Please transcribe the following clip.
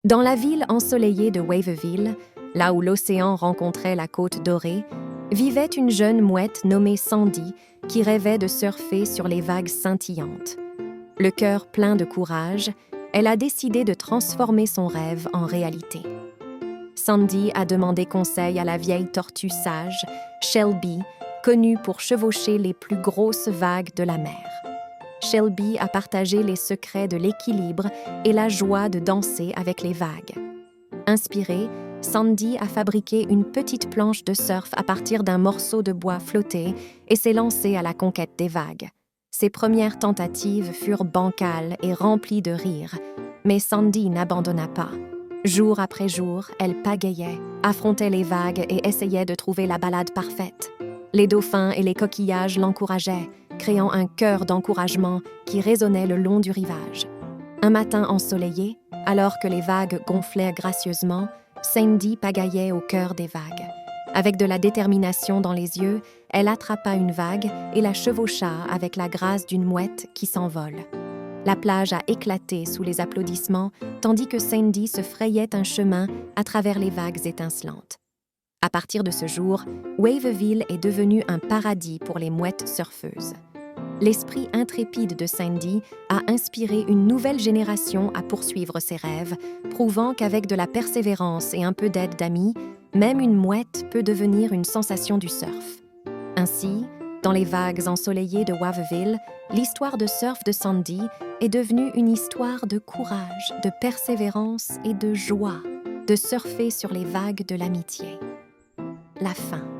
Dans la ville ensoleillée de Waveville, là où l'océan rencontrait la côte dorée, vivait une jeune mouette nommée Sandy qui rêvait de surfer sur les vagues scintillantes. Le cœur plein de courage, elle a décidé de transformer son rêve en réalité. Sandy a demandé conseil à la vieille tortue sage, Shelby, connue pour chevaucher les plus grosses vagues de la mer. Shelby a partagé les secrets de l'équilibre et la joie de danser avec les vagues. Inspirée, Sandy a fabriqué une petite planche de surf à partir d'un morceau de bois flotté et s'est lancée à la conquête des vagues. Ses premières tentatives furent bancales et remplies de rires, mais Sandy n'abandonna pas. Jour après jour, elle pagayait, affrontait les vagues et essayait de trouver la balade parfaite. Les dauphins et les coquillages l'encourageaient, créant un chœur d'encouragement qui résonnait le long du rivage. Un matin ensoleillé, alors que les vagues gonflaient gracieusement, Sandy pagayait au cœur des vagues. Avec de la détermination dans les yeux, elle attrapa une vague et la chevaucha avec la grâce d'une mouette qui s'envole. La plage a éclaté sous les applaudissements, tandis que Sandy se frayait un chemin à travers les vagues étincelantes. À partir de ce jour, Waveville est devenu un paradis pour les mouettes surfeuses. L'esprit intrépide de Sandy a inspiré une nouvelle génération à poursuivre ses rêves, prouvant qu'avec de la persévérance et un peu d'aide d'amis, même une mouette peut devenir une sensation du surf. Ainsi, dans les vagues ensoleillées de Waveville, l'histoire de surf de Sandy est devenue une histoire de courage, de persévérance et de joie, de surfer sur les vagues de l'amitié. La fin.